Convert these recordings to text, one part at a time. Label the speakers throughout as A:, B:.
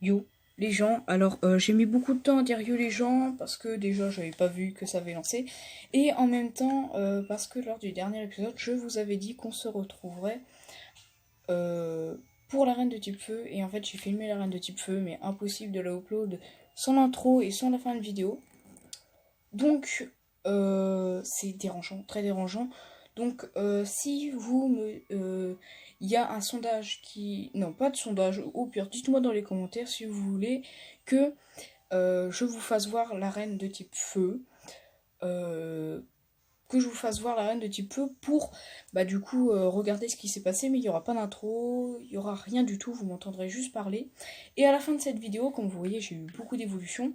A: Yo les gens, alors j'ai mis beaucoup de temps à dire yo les gens parce que déjà j'avais pas vu que ça avait lancé et en même temps parce que lors du dernier épisode je vous avais dit qu'on se retrouverait euh, pour la reine de type feu et en fait j'ai filmé la reine de type feu mais impossible de la upload sans l'intro et sans la fin de vidéo donc c'est dérangeant, très dérangeant. Donc si vous me... Il y a un sondage qui... Non, pas de sondage, au pire, dites-moi dans les commentaires si vous voulez que je vous fasse voir la reine de type feu. Que je vous fasse voir la reine de type feu pour, bah du coup, regarder ce qui s'est passé, mais il n'y aura pas d'intro, il n'y aura rien du tout, vous m'entendrez juste parler. Et à la fin de cette vidéo, comme vous voyez, j'ai eu beaucoup d'évolutions.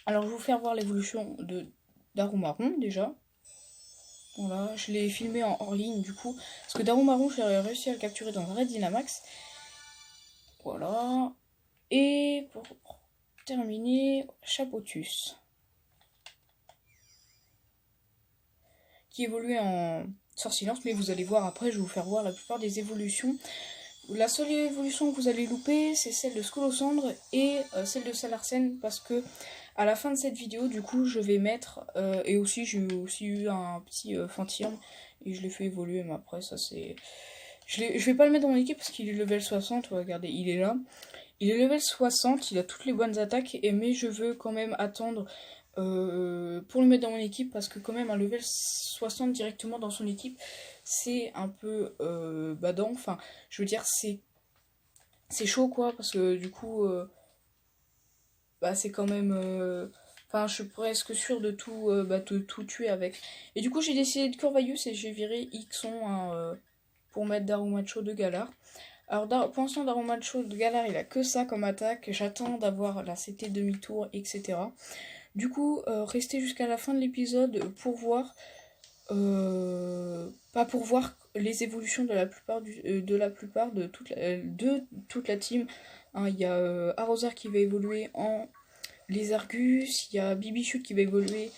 A: Alors je vais vous faire voir l'évolution de Darumaron déjà. Voilà, je l'ai filmé en hors ligne du coup. Parce que Darumaron, j'ai réussi à le capturer dans un Red Dynamax. Voilà. Et pour terminer, Chapotus. Qui évolue en Sortilance, mais vous allez voir après, je vais vous faire voir la plupart des évolutions. La seule évolution que vous allez louper, c'est celle de Skolosandre et celle de Salarsen, parce que à la fin de cette vidéo, du coup, je vais mettre, et aussi j'ai aussi eu un petit Fantirm, et je l'ai fait évoluer, mais après ça c'est... Je vais pas le mettre dans mon équipe parce qu'il est level 60, regardez, il est là. Il est level 60, il a toutes les bonnes attaques, mais je veux quand même attendre pour le mettre dans mon équipe parce que quand même un level 60 directement dans son équipe, c'est un peu badant. Enfin, je veux dire, c'est chaud quoi, parce que du coup, bah c'est quand même... Enfin, je suis presque sûre de tout, de tout tuer avec. Et du coup, j'ai décidé de Corvaius et j'ai viré Ixon hein, pour mettre Darumacho de Galar. Alors pour l'instant Darumacho de Galar il a que ça comme attaque, j'attends d'avoir la CT demi-tour etc. Du coup restez jusqu'à la fin de l'épisode pour voir, pas pour voir les évolutions de la plupart, de toute la team. Hein, il y a Arroser qui va évoluer en Lézargus, il y a Bibichute qui va évoluer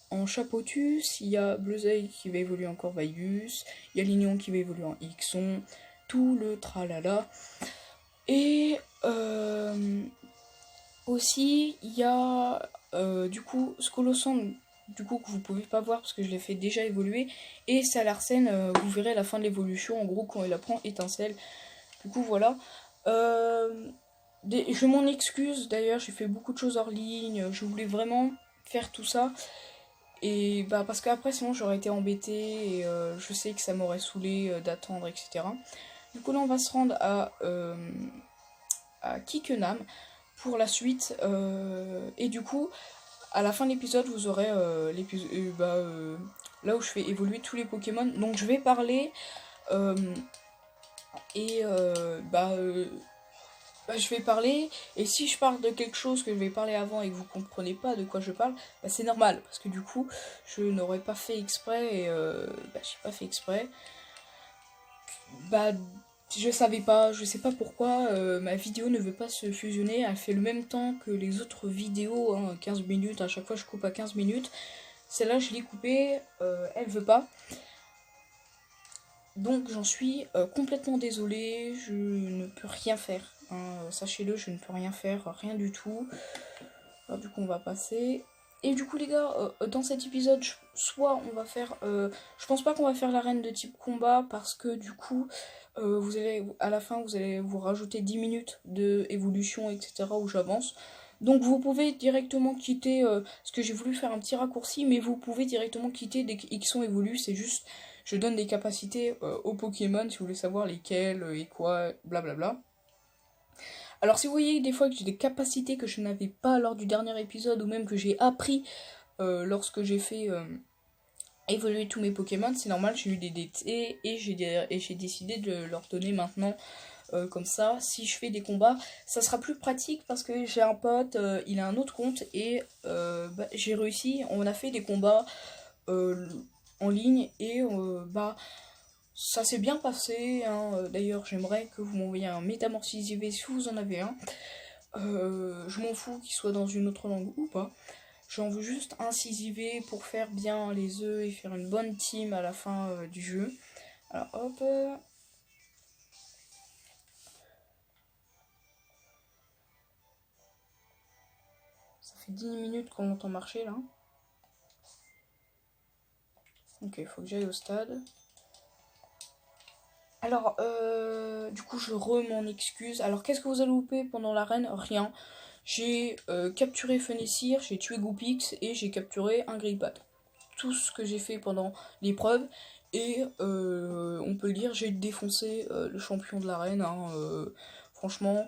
A: en Chapotus, il y a Bleuzeil qui va évoluer en Corvaius, il y a Lignon qui va évoluer en Ixon, tout le tralala. Et aussi, il y a du coup Skolosand, du coup que vous pouvez pas voir parce que je l'ai fait déjà évoluer, et Salarsen, vous verrez à la fin de l'évolution, en gros quand il apprend étincelle. Du coup voilà. Je m'en excuse d'ailleurs, j'ai fait beaucoup de choses hors ligne, je voulais vraiment faire tout ça. Et bah parce qu'après sinon j'aurais été embêtée et je sais que ça m'aurait saoulé d'attendre, etc. Du coup là on va se rendre à Kikkenam pour la suite. Et du coup, à la fin de l'épisode, vous aurez là où je fais évoluer tous les Pokémon. Donc je vais parler euh, et je vais parler. Et si je parle de quelque chose que je vais parler avant et que vous comprenez pas de quoi je parle, bah, c'est normal parce que du coup, je n'aurais pas fait exprès et j'ai pas fait exprès. Bah je savais pas, je sais pas pourquoi ma vidéo ne veut pas se fusionner, elle fait le même temps que les autres vidéos, hein, 15 minutes, à chaque fois je coupe à 15 minutes. Celle-là je l'ai coupée, elle veut pas. Donc j'en suis complètement désolée, je ne peux rien faire. Hein, sachez-le, je ne peux rien faire, rien du tout. Alors, du coup on va passer. Et du coup les gars, dans cet épisode, soit on va faire... je pense pas qu'on va faire l'arène de type combat parce que du coup, vous allez, à la fin, vous allez vous rajouter 10 minutes de évolution, etc. où j'avance. Donc vous pouvez directement quitter, parce que j'ai voulu faire un petit raccourci, mais vous pouvez directement quitter dès qu'ils sont évolus, c'est juste, je donne des capacités aux Pokémon, si vous voulez savoir lesquels et quoi, blablabla. Alors si vous voyez des fois que j'ai des capacités que je n'avais pas lors du dernier épisode, ou même que j'ai appris lorsque j'ai fait évoluer tous mes Pokémon, c'est normal, j'ai eu des DT et j'ai décidé de leur donner maintenant comme ça. Si je fais des combats, ça sera plus pratique parce que j'ai un pote, il a un autre compte et j'ai réussi, on a fait des combats euh, en ligne et ça s'est bien passé. Hein. D'ailleurs, j'aimerais que vous m'envoyiez un Métamorphose IV si vous en avez un. Je m'en fous qu'il soit dans une autre langue ou pas. J'en veux juste un 6IV pour faire bien les œufs et faire une bonne team à la fin du jeu. Alors hop. fait 10 minutes qu'on l'entend marcher là. Ok, il faut que j'aille au stade. Alors, du coup, je m'en excuse. Alors, qu'est-ce que vous avez loupé pendant l'arène? Rien. J'ai capturé Fenessir, j'ai tué Goopix et j'ai capturé un Grillpat. Tout ce que j'ai fait pendant l'épreuve. Et on peut le dire, j'ai défoncé le champion de l'arène. Hein, franchement,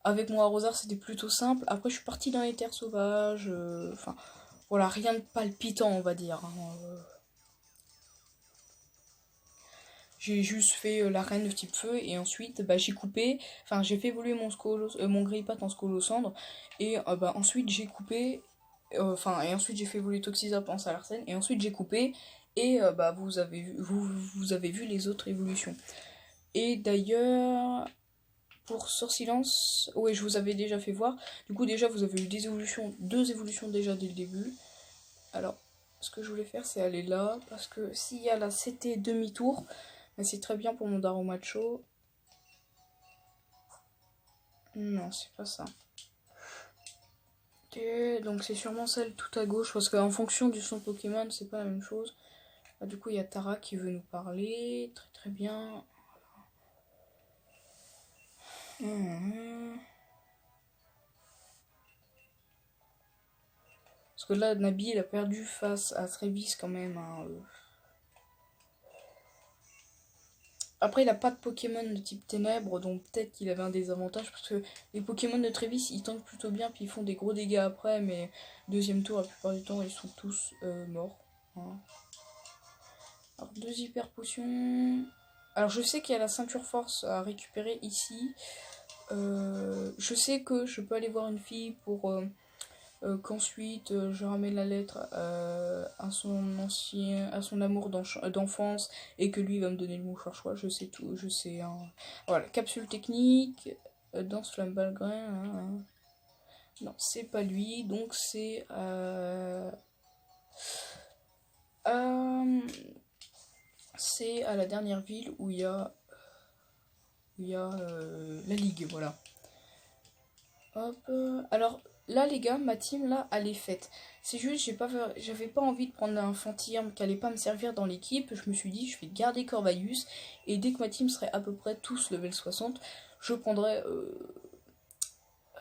A: avec mon arroseur, c'était plutôt simple. Après, je suis partie dans les terres sauvages. Enfin, voilà, rien de palpitant, on va dire. Hein, j'ai juste fait l'arène de type feu et ensuite bah, j'ai coupé, enfin j'ai fait évoluer mon grillpat en scolosandre et bah, ensuite j'ai coupé, et ensuite j'ai fait évoluer Toxizap en Salarsen et ensuite j'ai coupé et bah, vous avez vu les autres évolutions. Et d'ailleurs, pour Silence, ouais je vous avais déjà fait voir, du coup déjà vous avez eu deux évolutions déjà dès le début. Alors ce que je voulais faire c'est aller là, parce que s'il y a la CT demi-tour, c'est très bien pour mon Daro Macho. Non, c'est pas ça. Ok, donc c'est sûrement celle tout à gauche, parce qu'en fonction du son Pokémon, c'est pas la même chose. Ah, du coup, il y a Tara qui veut nous parler. Très très bien. Parce que là, Nabi, il a perdu face à Trévis quand même. Hein. Après, il a pas de Pokémon de type ténèbres, donc peut-être qu'il avait un désavantage, parce que les Pokémon de Trévis, ils tankent plutôt bien, puis ils font des gros dégâts après, mais deuxième tour, la plupart du temps, ils sont tous morts. Hein. Alors, deux hyper potions. Alors, je sais qu'il y a la ceinture force à récupérer ici. Je sais que je peux aller voir une fille pour qu'ensuite je ramène la lettre à son amour d'enfance et que lui va me donner le mouchoir choix. Je sais tout, je sais. Hein. Voilà, capsule technique, danse flamme balgrin. Hein. Non, c'est pas lui, donc c'est c'est à la dernière ville où il y a la ligue, voilà. Hop. Alors là, les gars, ma team là, elle est faite. C'est juste, j'avais pas envie de prendre un Fantirme qui allait pas me servir dans l'équipe. Je me suis dit, je vais garder Corvalius. Et dès que ma team serait à peu près tous level 60, je prendrais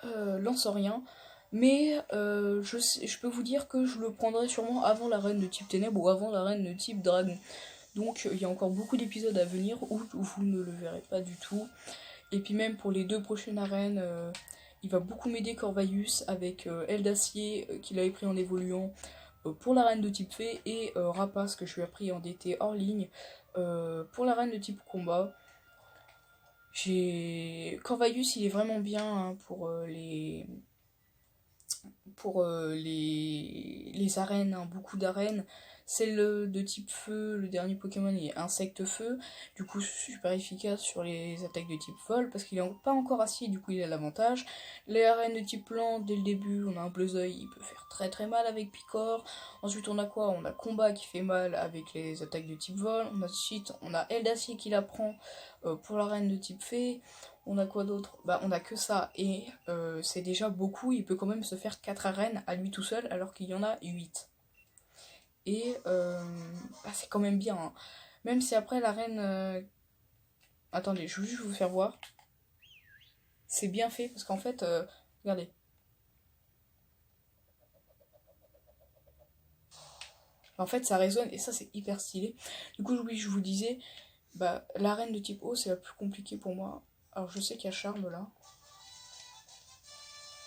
A: Lanceurien. Mais je peux vous dire que je le prendrai sûrement avant la reine de type ténèbres ou avant la reine de type dragon. Donc il y a encore beaucoup d'épisodes à venir où vous ne le verrez pas du tout. Et puis même pour les deux prochaines arènes, il va beaucoup m'aider Corvalius avec Aile d'Acier qu'il avait pris en évoluant pour l'arène de type fée et Rapace que je lui ai pris en DT hors ligne pour l'arène de type combat. Corvalius il est vraiment bien hein, pour les arènes, hein, beaucoup d'arènes. Celle de type feu, le dernier Pokémon est insecte feu, du coup super efficace sur les attaques de type vol, parce qu'il est pas encore acier, du coup il a l'avantage. Les arènes de type plante, dès le début, on a un Bleuzeil, il peut faire très très mal avec Picor. Ensuite on a quoi? On a Combat qui fait mal avec les attaques de type vol. Ensuite on a Aile d'Acier qui la prend pour l'arène de type fée. On a quoi d'autre? Bah on a que ça et c'est déjà beaucoup, il peut quand même se faire 4 arènes à lui tout seul alors qu'il y en a 8. Et bah, c'est quand même bien. Hein. Même si après l'arène... Attendez, je veux juste vous faire voir. C'est bien fait parce qu'en fait, regardez. En fait ça résonne et ça c'est hyper stylé. Du coup oui je vous disais, bah, l'arène de type eau c'est la plus compliquée pour moi. Alors je sais qu'il y a Charme là.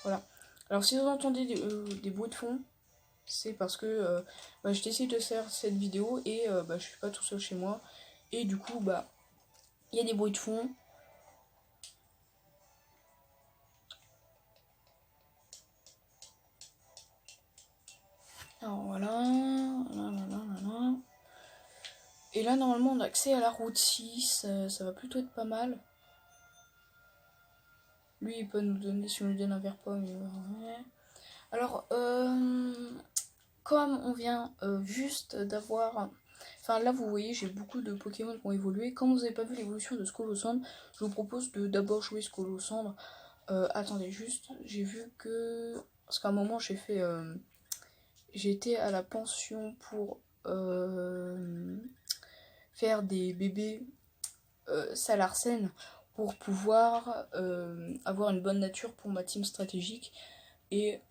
A: Voilà. Alors si vous entendez des bruits de fond, c'est parce que bah, je décide de faire cette vidéo et bah, je suis pas tout seul chez moi. Et du coup, bah, il y a des bruits de fond. Alors voilà. Et là, normalement, on a accès à la route 6. Ça va plutôt être pas mal. Lui, il peut nous donner, si on lui donne un verre pomme. Ouais. Alors, comme on vient juste d'avoir... Enfin là vous voyez j'ai beaucoup de Pokémon qui ont évolué. Comme vous n'avez pas vu l'évolution de Scolosandre, je vous propose de d'abord jouer Scolosandre. Attendez juste, j'ai vu que Parce qu'à un moment, j'ai été à la pension pour faire des bébés Salarsen pour pouvoir avoir une bonne nature pour ma team stratégique. Et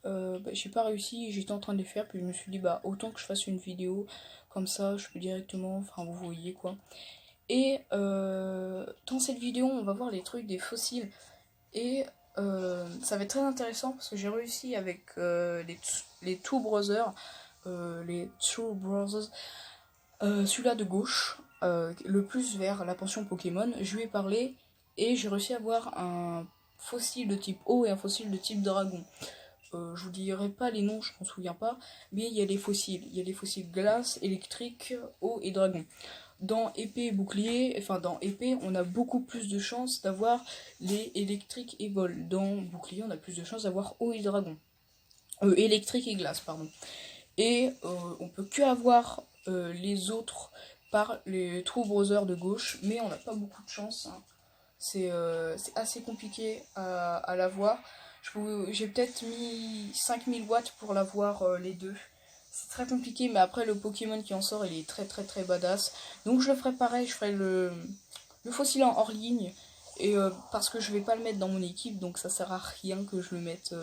A: j'ai pas réussi, j'étais en train de les faire, puis je me suis dit bah autant que je fasse une vidéo, comme ça je peux directement, enfin vous voyez quoi. Et dans cette vidéo on va voir les trucs des fossiles. Et ça va être très intéressant parce que j'ai réussi avec les Two Brothers, celui-là de gauche, le plus vers la pension Pokémon, je lui ai parlé et j'ai réussi à avoir un fossile de type eau et un fossile de type dragon. Je vous dirai pas les noms, je m'en souviens pas, mais il y a les fossiles. Il y a les fossiles glace, électrique, eau et dragon. Dans épée et bouclier, enfin dans épée, on a beaucoup plus de chances d'avoir les électriques et vol. Dans bouclier, on a plus de chances d'avoir eau et dragon. Électrique et glace, pardon. Et on peut que avoir les autres par les True Brothers de gauche, mais on n'a pas beaucoup de chance. Hein. C'est assez compliqué à l'avoir. J'ai peut-être mis 5000 watts pour l'avoir les deux. C'est très compliqué, mais après le Pokémon qui en sort, il est très très très badass. Donc je le ferai pareil, je ferai le fossile en hors ligne. Et parce que je vais pas le mettre dans mon équipe, donc ça sert à rien que je le mette,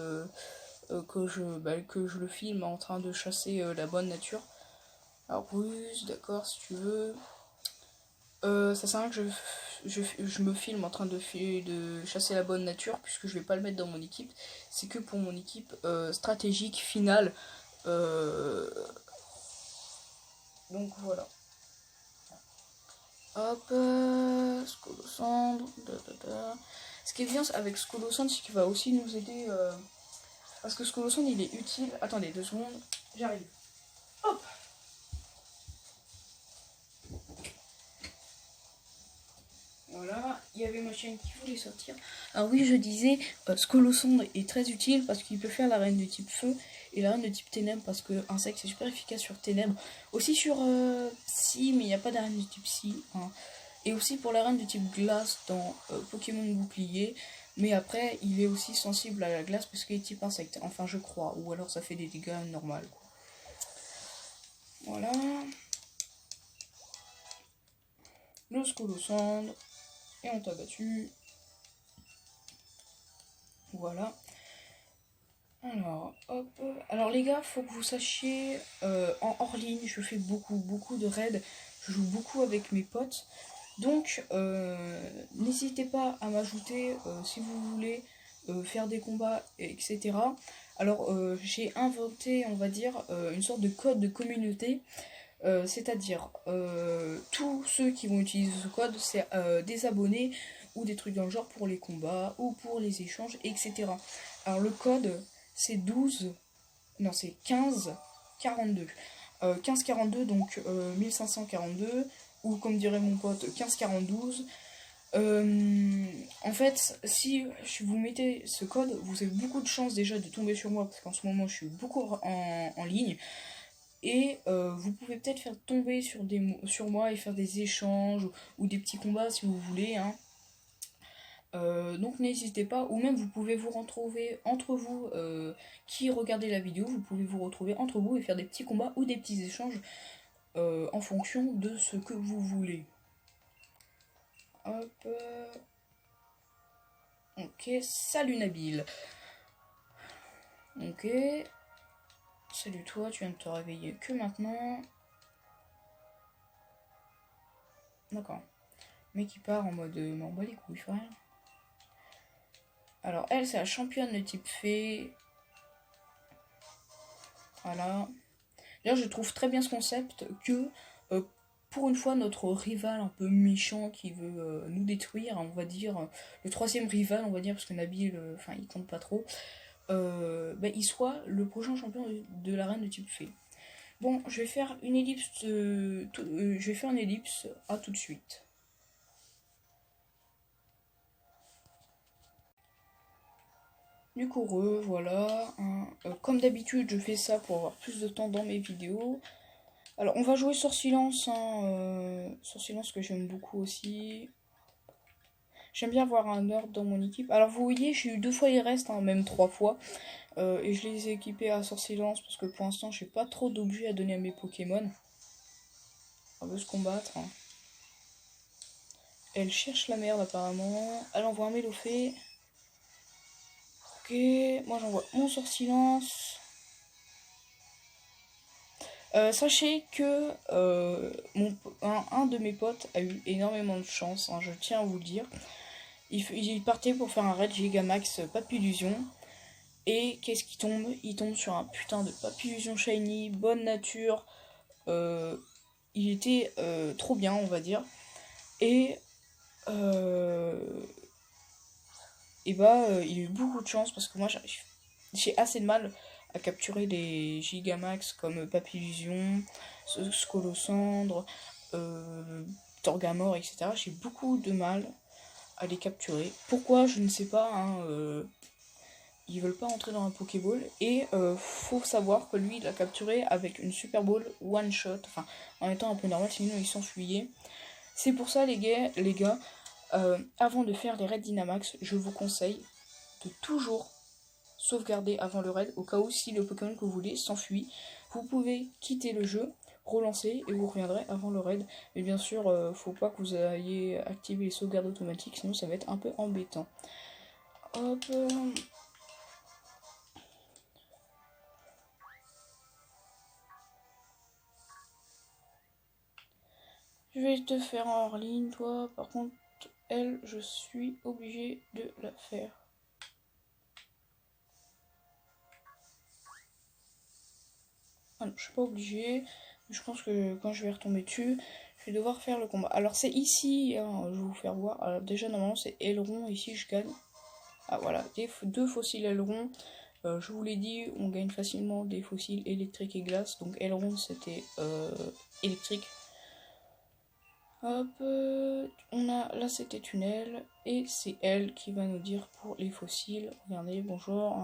A: que je le filme en train de chasser la bonne nature. Alors ruse, d'accord, si tu veux. Ça sert à rien que je me filme en train de chasser la bonne nature, puisque je vais pas le mettre dans mon équipe. C'est que pour mon équipe stratégique finale. Donc voilà. Hop, Scolosandre. Ce qui est bien avec Scolosandre, c'est qu'il va aussi nous aider. Parce que Scolosandre, il est utile. Attendez 2 secondes, j'arrive. Hop! Voilà, il y avait ma chaîne qui voulait sortir. Alors oui, je disais, Scolosandre est très utile parce qu'il peut faire la reine de type feu et la reine de type ténèbres parce que insecte c'est super efficace sur ténèbres. Aussi sur psy, mais il n'y a pas de reine de type psy. Hein. Et aussi pour la reine de type glace dans Pokémon bouclier. Mais après, il est aussi sensible à la glace parce qu'il est type insecte. Enfin, je crois. Ou alors ça fait des dégâts normaux. Voilà. Le Scolosandre. Et on t'a battu. Voilà. Alors, hop. Alors les gars, faut que vous sachiez, en hors ligne, je fais beaucoup de raids. Je joue beaucoup avec mes potes. Donc, n'hésitez pas à m'ajouter si vous voulez faire des combats, etc. Alors, j'ai inventé, on va dire, une sorte de code de communauté. C'est-à-dire, tous ceux qui vont utiliser ce code, c'est des abonnés ou des trucs dans le genre pour les combats ou pour les échanges, etc. Alors, le code, c'est 12, non, c'est 1542. 1542, donc 1542, ou comme dirait mon pote, 1542. En fait, si vous mettez ce code, vous avez beaucoup de chances déjà de tomber sur moi, parce qu'en ce moment, je suis beaucoup en ligne. Et vous pouvez peut-être faire tomber sur moi et faire des échanges ou des petits combats si vous voulez. Hein. Donc n'hésitez pas, ou même vous pouvez vous retrouver entre vous qui regardez la vidéo, vous pouvez vous retrouver entre vous et faire des petits combats ou des petits échanges en fonction de ce que vous voulez. Hop. Ok, salut Nabil. Ok. Salut toi, tu viens de te réveiller que maintenant. D'accord. Mais qui part en mode m'en bat les couilles, frère. Alors elle, c'est la championne de type fée. Voilà. D'ailleurs, je trouve très bien ce concept que pour une fois, notre rival un peu méchant qui veut nous détruire, on va dire, le troisième rival, on va dire, parce que Nabil, enfin, il compte pas trop, il soit le prochain champion de l'arène de type fée. Bon, je vais faire une ellipse, je vais faire une ellipse, à tout de suite. Du coup, voilà. Hein. Comme d'habitude, je fais ça pour avoir plus de temps dans mes vidéos. Alors, on va jouer sur silence. Hein, sur silence que j'aime beaucoup aussi. J'aime bien avoir un Nerd dans mon équipe. Alors vous voyez, j'ai eu 2 fois les restes, hein, même 3 fois. Et je les ai équipés à Sortilence parce que pour l'instant, j'ai pas trop d'objets à donner à mes Pokémon. On veut se combattre. Hein. Elle cherche la merde apparemment. Elle envoie un Mélophée. Ok, moi j'envoie mon Sortilence. Sachez que un de mes potes a eu énormément de chance, hein, je tiens à vous le dire. Il partait pour faire un raid Gigamax Papillusion. Et qu'est-ce qui tombe? Il tombe sur un putain de Papillusion Shiny, bonne nature. Il était trop bien, on va dire. Et il a eu beaucoup de chance parce que moi j'ai assez de mal à capturer des Gigamax comme Papillusion, Scolosandre, Torgamore, etc. J'ai beaucoup de mal à les capturer. Pourquoi? Je ne sais pas. Hein, ils veulent pas entrer dans un Pokéball. Et faut savoir que lui, il a capturé avec une Super Ball one shot. Enfin, en étant un peu normal, sinon il s'enfuyait. C'est pour ça, les gars, avant de faire les raids Dynamax, je vous conseille de toujours sauvegarder avant le raid, au cas où si le Pokémon que vous voulez s'enfuit, vous pouvez quitter le jeu, relancer et vous reviendrez avant le raid. Mais bien sûr, faut pas que vous ayez activé les sauvegardes automatiques, sinon ça va être un peu embêtant. Hop. Je vais te faire en hors ligne, toi. Par contre, elle, je suis obligée de la faire. Ah non, je suis pas obligée. Je pense que quand je vais retomber dessus, je vais devoir faire le combat. Alors c'est ici, hein, je vais vous faire voir. Alors déjà normalement c'est aileron, ici je gagne. Ah voilà, 2 fossiles ailerons. Je vous l'ai dit, on gagne facilement des fossiles électriques et glace. Donc aileron c'était électrique. Hop, là c'était tunnel. Et c'est elle qui va nous dire pour les fossiles. Regardez, bonjour.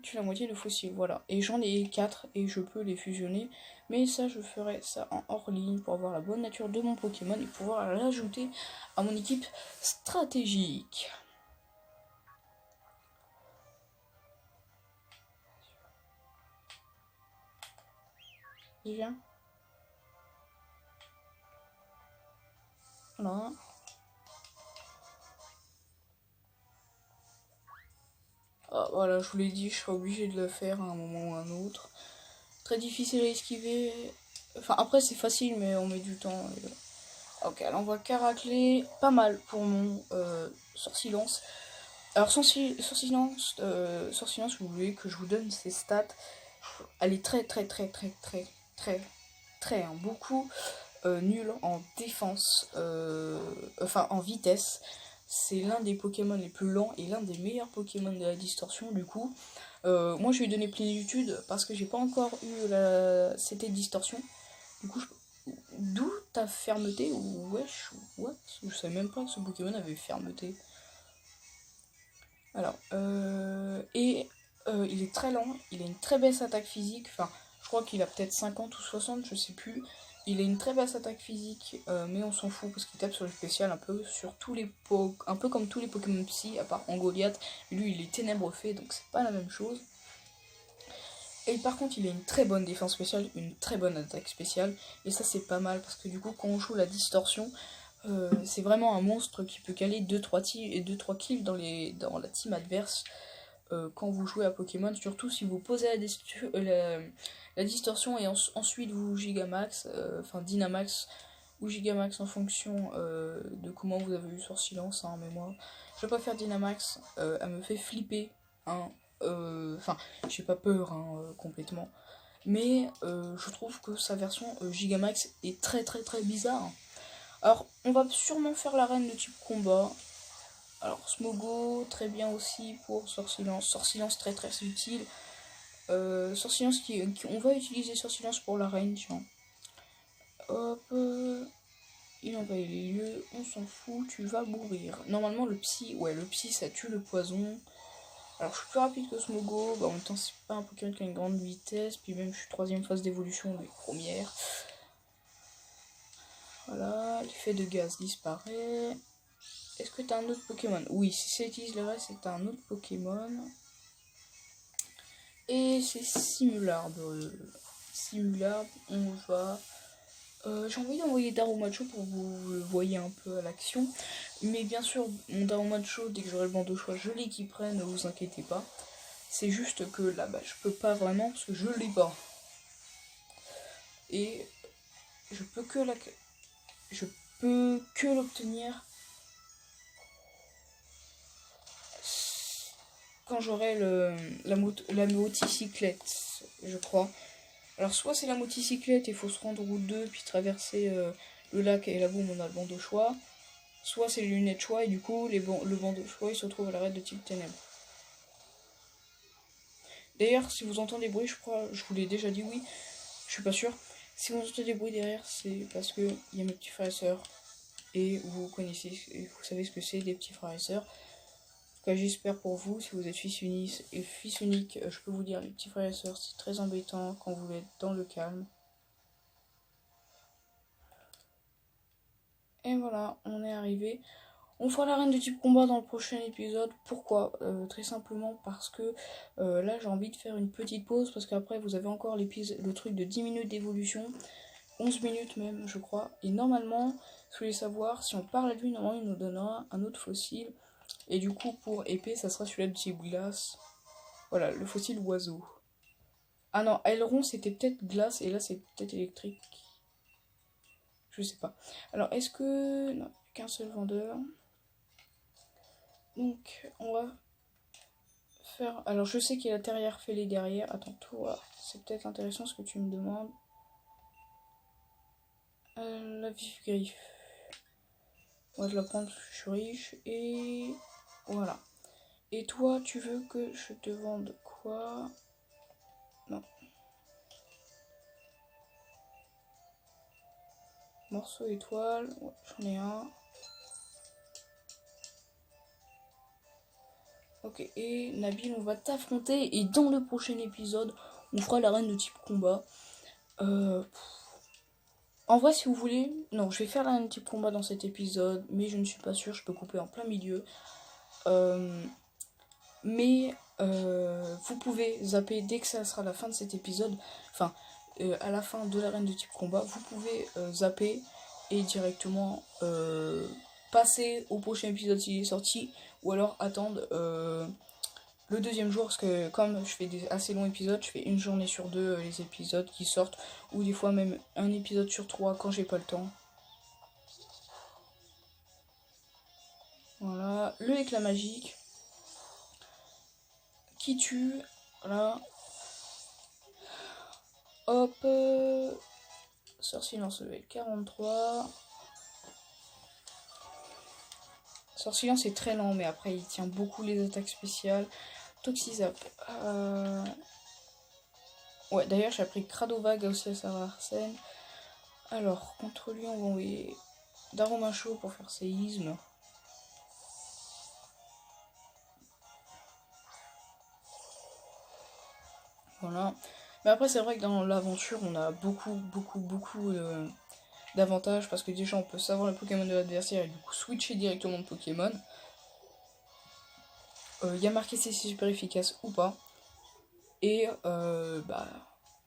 A: Tu la moitié de fossiles, voilà. Et j'en ai 4 et je peux les fusionner. Mais ça, je ferai ça en hors ligne pour avoir la bonne nature de mon Pokémon et pouvoir l'ajouter à mon équipe stratégique. Je viens. Voilà. Ah, voilà, je vous l'ai dit, je serai obligée de le faire à un moment ou à un autre. Très difficile à esquiver. Enfin, après, c'est facile, mais on met du temps. Ok, elle envoie Caraclé. Pas mal pour mon Sortilence. Alors, Sortilence, vous voulez que je vous donne ses stats. Elle est très, beaucoup nulle en défense. Enfin, en vitesse. C'est l'un des Pokémon les plus lents et l'un des meilleurs Pokémon de la distorsion du coup. Moi je lui ai donné plénitude parce que j'ai pas encore eu la CT distorsion. Du coup, d'où ta fermeté ou wesh, what? Je savais même pas que ce Pokémon avait fermeté. Alors, il est très lent, il a une très baisse attaque physique, enfin, je crois qu'il a peut-être 50 ou 60, je sais plus. Il a une très basse attaque physique, mais on s'en fout parce qu'il tape sur le spécial un peu sur tous les un peu comme tous les Pokémon Psy, à part Angoliath. Lui, il est ténèbre fait, donc c'est pas la même chose. Et par contre, il a une très bonne défense spéciale, une très bonne attaque spéciale, et ça c'est pas mal parce que du coup, quand on joue la distorsion, c'est vraiment un monstre qui peut caler 2-3 kills dans la team adverse. Quand vous jouez à Pokémon, surtout si vous posez la distorsion et ensuite vous Gigamax, enfin Dynamax ou Gigamax en fonction de comment vous avez eu sur silence, hein, mais moi je vais pas faire Dynamax, elle me fait flipper, hein, enfin j'ai pas peur hein, complètement, mais je trouve que sa version Gigamax est très bizarre. Alors on va sûrement faire l'arène de type combat. Alors Smogo, très bien aussi pour Sortilence. Sortilence très utile. Sortilence on va utiliser Sortilence pour l'arène, tiens. Hop, il envahit les lieux, on s'en fout, tu vas mourir. Normalement le psy, ouais le psy ça tue le poison. Alors je suis plus rapide que Smogo, bah, en même temps c'est pas un Pokémon qui a une grande vitesse, puis même je suis 3ème phase d'évolution, mais première. Voilà, l'effet de gaz disparaît. Est-ce que t'as un autre Pokémon? Oui, si ça utilise le reste, c'est un autre Pokémon. Et c'est Simularbe. Simularbe, on va... j'ai envie d'envoyer Darumacho pour que vous le voyez un peu à l'action. Mais bien sûr, mon Darumacho, dès que j'aurai le banc de choix, je l'équiperai, ne vous inquiétez pas. C'est juste que là, je peux pas vraiment parce que je l'ai pas. Et je peux que l'obtenir quand j'aurai la motocyclette, je crois. Alors soit c'est la motocyclette et il faut se rendre route 2 puis traverser le lac et la boum on a le banc de choix. Soit c'est les lunettes choix et du coup le banc de choix il se retrouve à l'arrêt de type ténèbres. D'ailleurs si vous entendez des bruits, je crois, je vous l'ai déjà dit oui, je suis pas sûr. Si vous entendez des bruits derrière, c'est parce que il y a mes petits frères et sœurs. Et vous connaissez, vous savez ce que c'est des petits frères et sœurs. En tout cas j'espère pour vous, si vous êtes fils unique, je peux vous dire les petits frères et sœurs, c'est très embêtant quand vous êtes dans le calme. Et voilà, on est arrivé. On fera l'arène de type combat dans le prochain épisode. Pourquoi très simplement parce que là j'ai envie de faire une petite pause. Parce qu'après vous avez encore le truc de 10 minutes d'évolution. 11 minutes même je crois. Et normalement, si vous voulez savoir, si on parle à lui, normalement il nous donnera un autre fossile. Et du coup pour épée ça sera celui-là de type glace. Voilà, le fossile oiseau. Ah non, aileron c'était peut-être glace et là c'est peut-être électrique. Je sais pas. Alors est-ce que... Non, qu'un seul vendeur. Donc on va faire... Alors je sais qu'il y a la terrière fêlée derrière. Attends, toi, c'est peut-être intéressant ce que tu me demandes. La vive griffe. Moi je la prends parce que je suis riche. Et voilà. Et toi, tu veux que je te vende quoi? Non. Morceau étoile. Ouais, j'en ai un. Ok, et Nabil, on va t'affronter. Et dans le prochain épisode, on fera l'arène de type combat. En vrai, si vous voulez... Non, je vais faire l'arène de type combat dans cet épisode. Mais je ne suis pas sûre, je peux couper en plein milieu. Vous pouvez zapper dès que ça sera la fin de cet épisode. Enfin, à la fin de l'arène de type combat, vous pouvez zapper et directement passer au prochain épisode s'il est sorti. Ou alors attendre le deuxième jour. Parce que comme je fais des assez longs épisodes, je fais une journée sur deux les épisodes qui sortent. Ou des fois même un épisode sur 3 quand j'ai pas le temps. Voilà, le éclat magique. Qui tue, voilà. Hop. Sœur Silence level 43. Sœur Silence est très lent, mais après il tient beaucoup les attaques spéciales. Toxizap. Ouais, d'ailleurs j'ai appris Cradovag aussi à savoir Arsène. Alors, contre lui, on va envoyer Darumacho pour faire séisme. Voilà. Mais après, c'est vrai que dans l'aventure, on a beaucoup d'avantages. Parce que déjà, on peut savoir le Pokémon de l'adversaire et du coup switcher directement de Pokémon. Il y a marqué si c'est super efficace ou pas. Et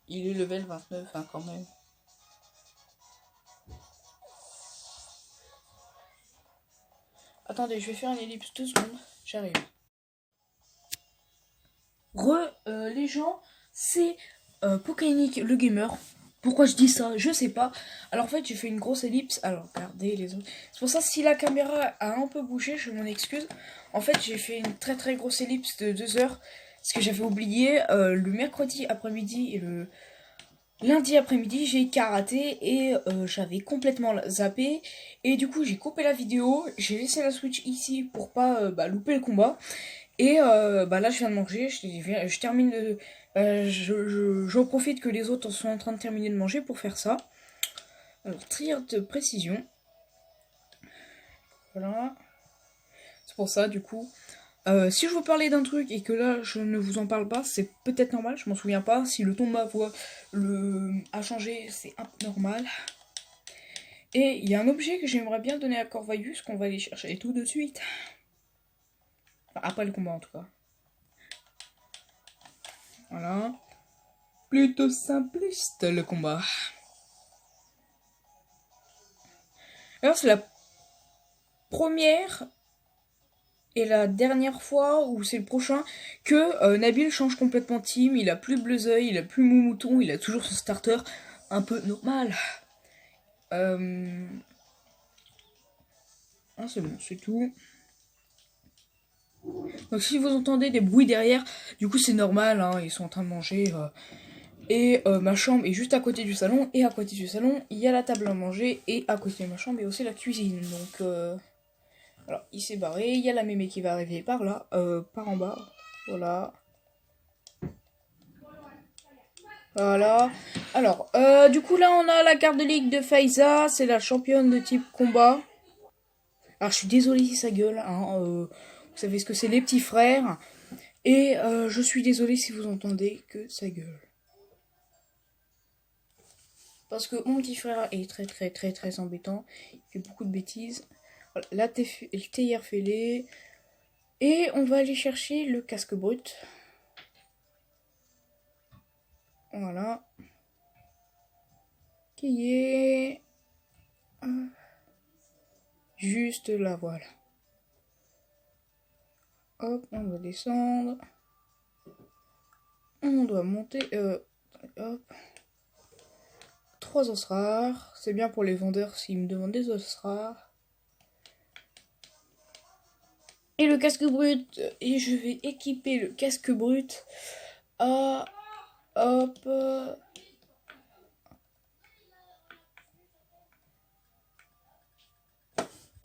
A: il est level 29 hein, quand même. Attendez, je vais faire une ellipse 2 secondes. J'arrive. Les gens, c'est Pokénic le gamer. Pourquoi je dis ça? Je sais pas. Alors en fait, j'ai fait une grosse ellipse. Alors regardez les autres. C'est pour ça si la caméra a un peu bougé, je m'en excuse. En fait, j'ai fait une très grosse ellipse de 2 heures. Parce que j'avais oublié le mercredi après-midi et le lundi après-midi, j'ai karaté et j'avais complètement zappé. Et du coup, j'ai coupé la vidéo. J'ai laissé la Switch ici pour pas louper le combat. Et là, je viens de manger. Je termine j'en profite que les autres sont en train de terminer de manger pour faire ça. Alors, triade de précision. Voilà. C'est pour ça, du coup. Si je vous parlais d'un truc et que là, je ne vous en parle pas, c'est peut-être normal, je m'en souviens pas. Si le ton de ma voix a changé, c'est un peu normal. Et il y a un objet que j'aimerais bien donner à Corvalius qu'on va aller chercher tout de suite. Enfin, après le combat en tout cas. Voilà. Plutôt simpliste le combat. Alors c'est la première et la dernière fois, ou c'est le prochain, que Nabil change complètement de team. Il a plus Bleuzeul, il a plus Moumouton, il a toujours son starter un peu normal. Ah, c'est bon, c'est tout. Donc si vous entendez des bruits derrière, du coup c'est normal, hein, ils sont en train de manger. Et ma chambre est juste à côté du salon, et à côté du salon, il y a la table à manger, et à côté de ma chambre, il y a aussi la cuisine. Donc, alors, il s'est barré, il y a la mémé qui va arriver par là, par en bas. Voilà. Voilà. Alors, du coup, là, on a la carte de ligue de Faiza, c'est la championne de type combat. Alors, je suis désolée si ça gueule, hein, vous savez ce que c'est, les petits frères. Et je suis désolée si vous entendez que ça gueule. Parce que mon petit frère est très embêtant. Il fait beaucoup de bêtises. Voilà, la théière fêlée. Et on va aller chercher le casque brut. Voilà. Qui est... juste là, voilà. Hop, on va descendre. On doit monter... hop. 3 os rares. C'est bien pour les vendeurs s'ils me demandent des os rares. Et le casque brut. Et je vais équiper le casque brut à... Hop.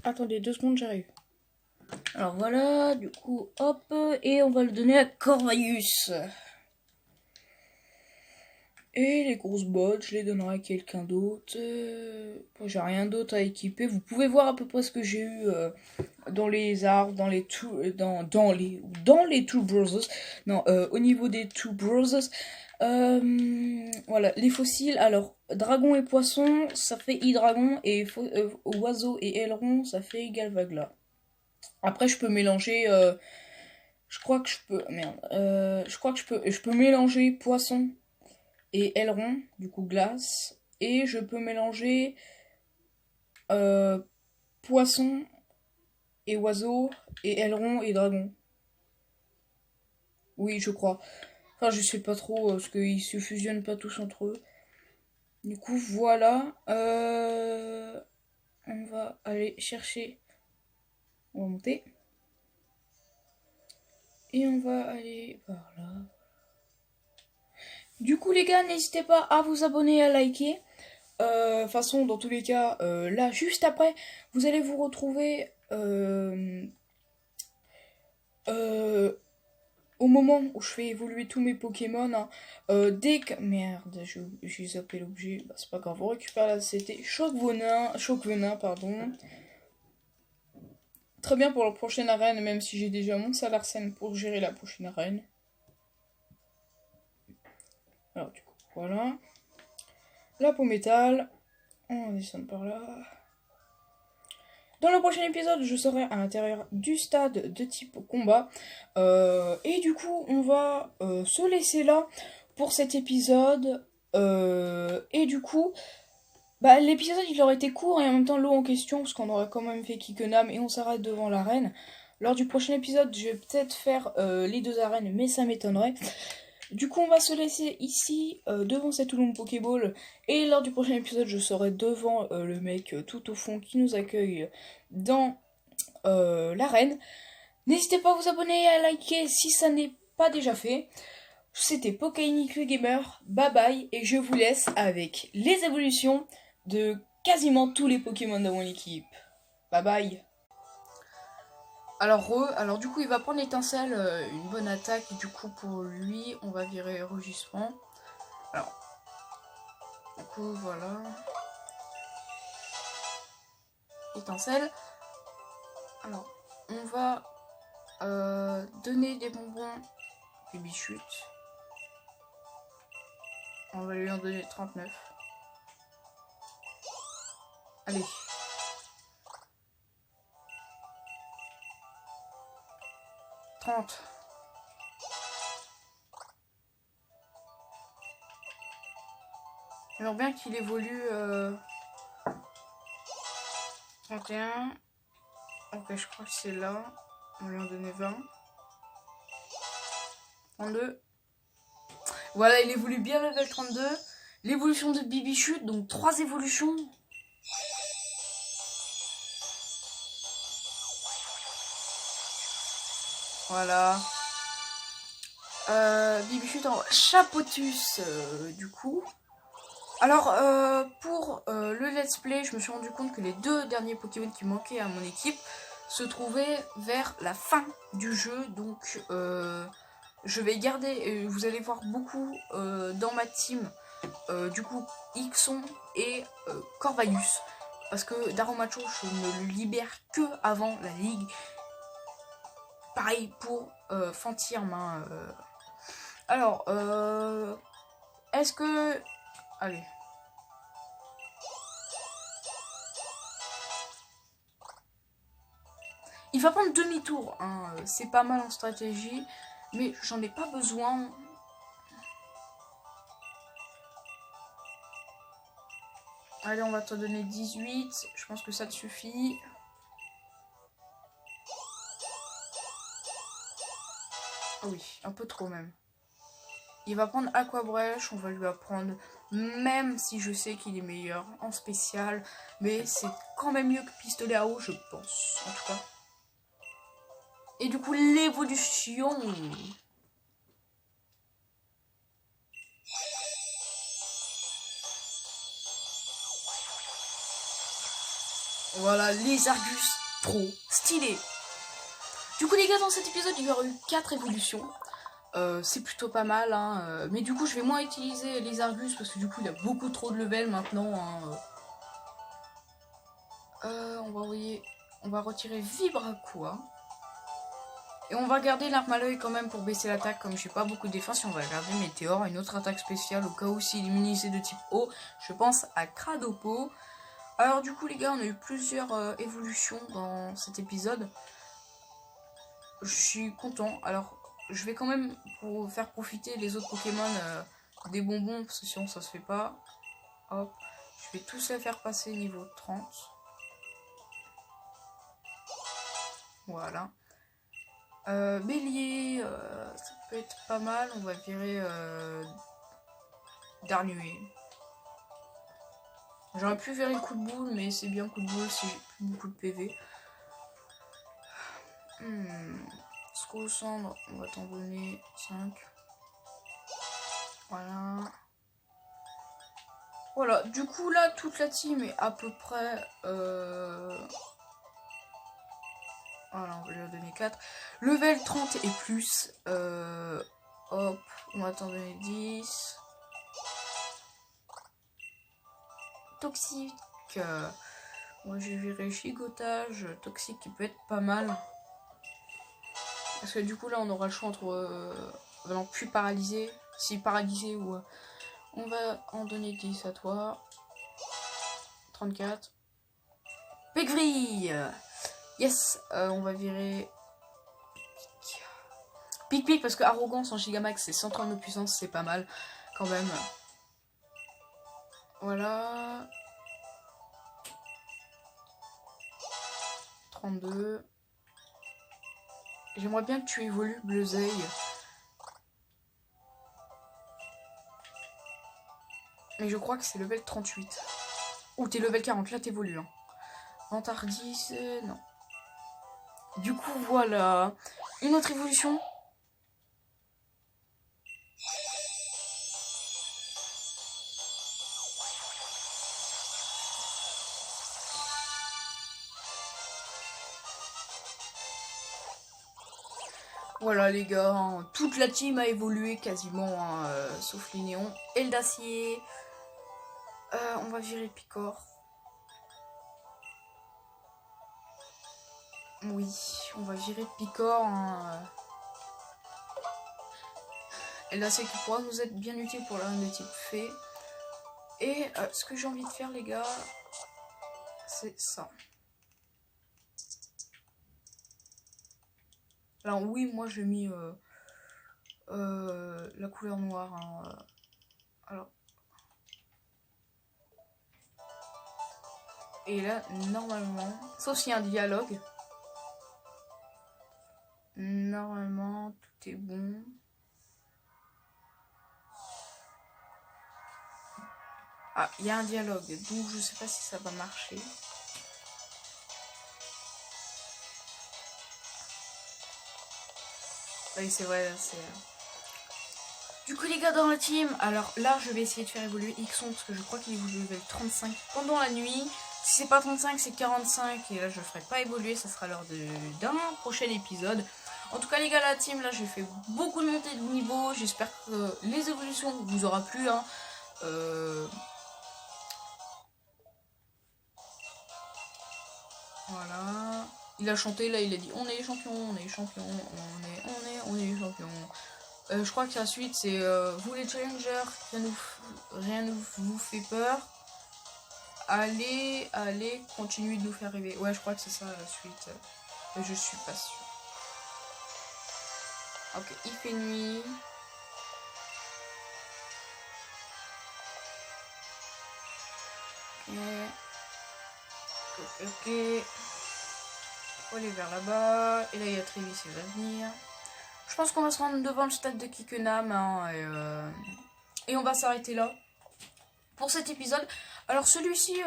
A: Attendez 2 secondes, j'arrive. Alors voilà, du coup, hop. Et on va le donner à Corvalius. Et les grosses bottes, je les donnerai à quelqu'un d'autre. J'ai rien d'autre à équiper. Vous pouvez voir à peu près ce que j'ai eu dans les arbres, dans les Two Brothers. Non, au niveau des Two Brothers. Voilà, les fossiles. Alors, dragon et poisson, ça fait hydragon. Et oiseau et aileron, ça fait galvagla. Après, je peux mélanger. Je crois que je peux. Merde. Je crois que je peux mélanger poisson et aileron, du coup glace, et je peux mélanger poisson et oiseau, et aileron et dragon. Oui, je crois. Enfin, je sais pas trop, parce qu'ils se fusionnent pas tous entre eux. Du coup, voilà. On va aller chercher. On va monter. Et on va aller par là. Du coup, les gars, n'hésitez pas à vous abonner et à liker. Façon, dans tous les cas, là, juste après, vous allez vous retrouver au moment où je fais évoluer tous mes Pokémon. Hein, dès que... Merde, j'ai zappé l'objet. Bah, c'est pas grave, on récupère la CT. Choc-venin, pardon. Très bien pour la prochaine arène, même si j'ai déjà mon Salarsen pour gérer la prochaine arène. Alors, du coup, voilà. La peau métal. On va descendre par là. Dans le prochain épisode, je serai à l'intérieur du stade de type combat. Et du coup, on va se laisser là pour cet épisode. Et du coup, bah, l'épisode il aurait été court et en même temps l'eau en question, parce qu'on aurait quand même fait Kikenam et on s'arrête devant l'arène. Lors du prochain épisode, je vais peut-être faire les 2 arènes, mais ça m'étonnerait. Du coup, on va se laisser ici, devant cette Ulum Pokéball. Et lors du prochain épisode, je serai devant le mec tout au fond qui nous accueille dans l'arène. N'hésitez pas à vous abonner et à liker si ça n'est pas déjà fait. C'était Pokéinique le Gamer. Bye bye. Et je vous laisse avec les évolutions de quasiment tous les Pokémon de mon équipe. Bye bye. Alors du coup il va prendre l'étincelle, une bonne attaque, et du coup pour lui on va virer rugissement. Alors, du coup voilà. Étincelle. Alors, on va donner des bonbons et bichute. On va lui en donner 39. Allez. J'aimerais bien qu'il évolue 31. Ok, je crois que c'est là. On lui en donner 20. 32. Voilà, il évolue bien level 32. L'évolution de Bibichute, donc 3 évolutions. Voilà. Bibichute en Chapotus, du coup. Alors, pour le let's play, je me suis rendu compte que les 2 derniers Pokémon qui manquaient à mon équipe se trouvaient vers la fin du jeu. Donc, je vais garder, vous allez voir beaucoup dans ma team, du coup, Ixon et Corvalus. Parce que Daromacho, je ne le libère que avant la ligue. Pareil pour Fantirm. Hein, Alors, est-ce que... Allez. Il va prendre demi-tour. Hein. C'est pas mal en stratégie. Mais j'en ai pas besoin. Allez, on va te donner 18. Je pense que ça te suffit. Oh oui, un peu trop même. Il va prendre Aquabrèche, on va lui apprendre, même si je sais qu'il est meilleur en spécial, mais c'est quand même mieux que Pistolet à eau, je pense, en tout cas. Et du coup, l'évolution. Voilà, les Argus, trop stylé. Du coup, les gars, dans cet épisode, il y aura eu 4 évolutions. C'est plutôt pas mal, hein. Mais du coup je vais moins utiliser les Argus parce que du coup il a beaucoup trop de level maintenant. Hein. On va retirer Vibraqua. Et on va garder l'arme à l'œil quand même pour baisser l'attaque comme j'ai pas beaucoup de défense. Et on va garder Météore, une autre attaque spéciale au cas où s'il est immunisé de type eau. Je pense à Cradopo. Alors du coup les gars, on a eu plusieurs évolutions dans cet épisode. Je suis content. Alors je vais quand même pour faire profiter les autres Pokémon des bonbons, parce que sinon ça se fait pas. Hop, je vais tous les faire passer niveau 30. Voilà. Bélier, ça peut être pas mal. On va virer Darnué. J'aurais pu virer coup de boule, mais c'est bien coup de boule si j'ai plus beaucoup de PV. Screwcendre, on va t'en donner 5. Voilà. Voilà, du coup là, toute la team est à peu près... Voilà, on va lui en donner 4. Level 30 et plus. Hop, on va t'en donner 10. Toxique. Moi j'ai viré gigotage. Toxique qui peut être pas mal. Parce que du coup là on aura le choix entre... non, plus paralysé. Si paralysé ou... on va en donner 10 à toi. 34. Pegvrille. Yes, on va virer... Pic parce que arrogance en Gigamax c'est 132 puissance, c'est pas mal quand même. Voilà. 32. J'aimerais bien que tu évolues Bleuzeil. Mais je crois que c'est level 38. Ou t'es level 40, là t'évolues. Hein. Vantardis, non. Du coup, voilà. Une autre évolution. Voilà les gars, hein. Toute la team a évolué quasiment, hein, sauf les néons. Et le d'acier. On va virer Picor. Oui, on va virer Picor. Hein. Et là, c'est qui pourra nous être bien utile pour la reine de type fée. Et ce que j'ai envie de faire, les gars, c'est ça. Alors oui, moi j'ai mis la couleur noire. Hein, alors. Et là, normalement, sauf s'il y a un dialogue, normalement tout est bon. Ah, il y a un dialogue, donc je sais pas si ça va marcher. Oui, c'est vrai, c'est... Du coup, les gars, dans la team, alors là, je vais essayer de faire évoluer Ixon, parce que je crois qu'il évolue level 35 pendant la nuit. Si c'est pas 35, c'est 45, et là, je le ferai pas évoluer, ça sera lors d'un prochain épisode. En tout cas, les gars, la team, là, j'ai fait beaucoup de montées de niveau. J'espère que les évolutions vous aura plu, hein. Voilà. Il a chanté, là, il a dit on est les champions, on est les champions, on est les champions. Je crois que la suite, c'est vous les challengers, rien ne vous fait peur. Allez, continuez de nous faire rêver. Ouais, je crois que c'est ça la suite. Mais je suis pas sûre. Ok, il fait nuit. Ok. Faut aller vers là-bas. Et là, il y a Trévis qui va venir. Je pense qu'on va se rendre devant le stade de Kikkenham. Hein, et on va s'arrêter là pour cet épisode. Alors celui-ci,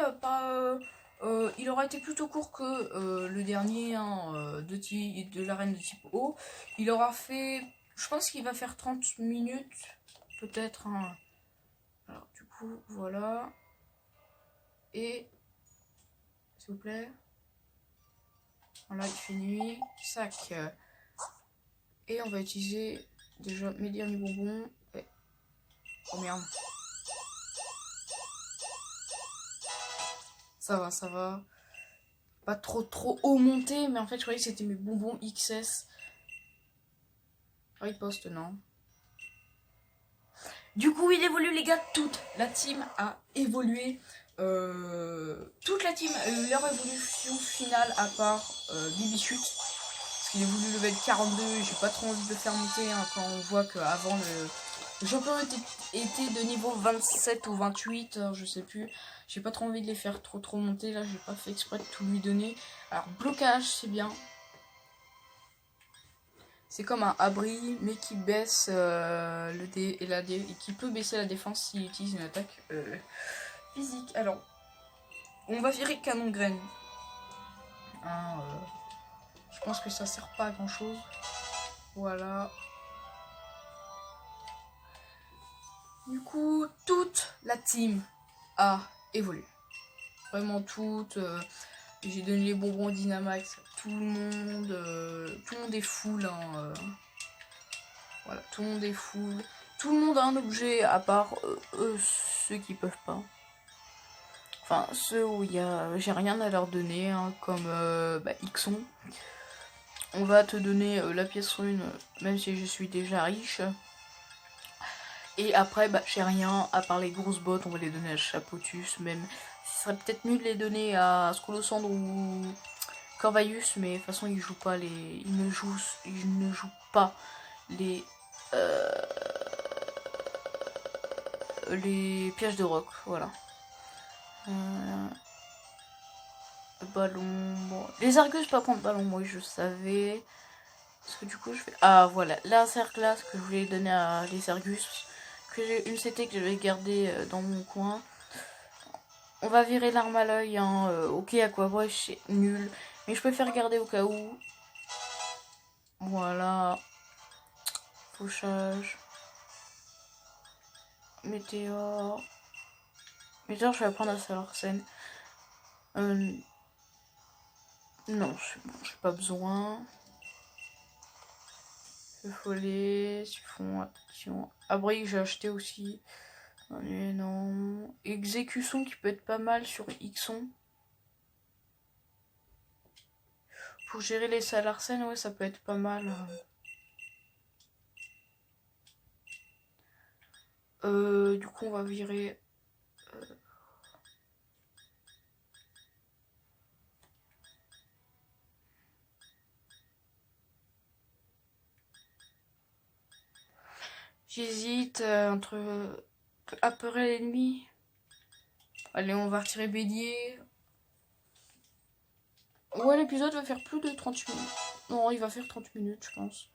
A: il aura été plutôt court que le dernier hein, de l'arène de type O. Il aura fait, je pense qu'il va faire 30 minutes, peut-être. Hein. Alors du coup, voilà. Et, s'il vous plaît. Voilà, il fait nuit. Sac. Et on va utiliser déjà mes derniers bonbons. Et... oh merde. Ça va, ça va. Pas trop haut monté, mais en fait, je croyais que c'était mes bonbons XS. Riposte, non. Du coup, il évolue, les gars. Toute la team a évolué. Toute la team a eu leur évolution finale, à part Bibichute. Parce qu'il évolue level 42. J'ai pas trop envie de le faire monter hein, quand on voit qu'avant le champion était de niveau 27 ou 28. Alors, je sais plus. J'ai pas trop envie de les faire trop monter. Là, j'ai pas fait exprès de tout lui donner. Alors, blocage, c'est bien. C'est comme un abri, mais qui baisse le dé et qui peut baisser la défense s'il utilise une attaque physique. Alors, on va virer canon graine. Hein, je pense que ça sert pas à grand chose. Voilà. Du coup, toute la team a évolué. Vraiment toute. J'ai donné les bonbons Dynamax. Tout le monde est full. Hein, voilà, tout le monde est full. Tout le monde a un objet à part ceux qui peuvent pas. Enfin, ceux où j'ai rien à leur donner, hein, comme Ixon. On va te donner la pièce rune, même si je suis déjà riche. Et après, j'ai rien à part les grosses bottes, on va les donner à Chapotus, même. Ce serait peut-être mieux de les donner à Scolosandre ou Corvaius, mais de toute façon, ils jouent pas ils ne jouent pas les pièges de roc, voilà. Ballon. Bon. Les Argus, pas prendre ballon, moi je savais. Parce que du coup, je fais. Ah voilà, l'incerclace que je voulais donner à les Argus. Que j'ai une CT que j'avais gardée dans mon coin. On va virer l'arme à l'œil. Hein. Ok, Aquabrush, c'est nul. Mais je préfère garder au cas où. Voilà. Fauchage. Météore. Météore, je vais apprendre à Salarsen. Non, c'est bon, j'ai pas besoin. Le follet, siphon, attention. Abri que j'ai acheté aussi. Non. Exécution qui peut être pas mal sur Ixon. Pour gérer les Salarsen, ouais, ça peut être pas mal. Du coup, on va virer. J'hésite entre appareil et l'ennemi. Allez, on va retirer Bélier. Ouais, l'épisode va faire plus de 30 minutes. Non, il va faire 30 minutes, je pense.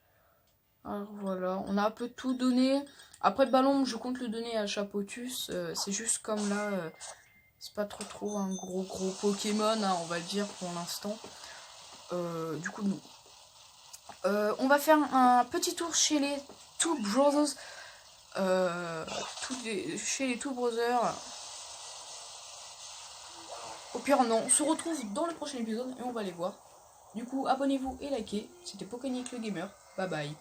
A: Alors voilà, on a un peu tout donné. Après le ballon, je compte le donner à Chapotus. C'est juste comme là, c'est pas trop un gros Pokémon, hein, on va le dire pour l'instant. Du coup, nous. On va faire un petit tour chez les Two Brothers. Chez les Two Brothers. Au pire, non, on se retrouve dans le prochain épisode et on va les voir. Du coup, abonnez-vous et likez. C'était Pokenic le Gamer. Bye bye.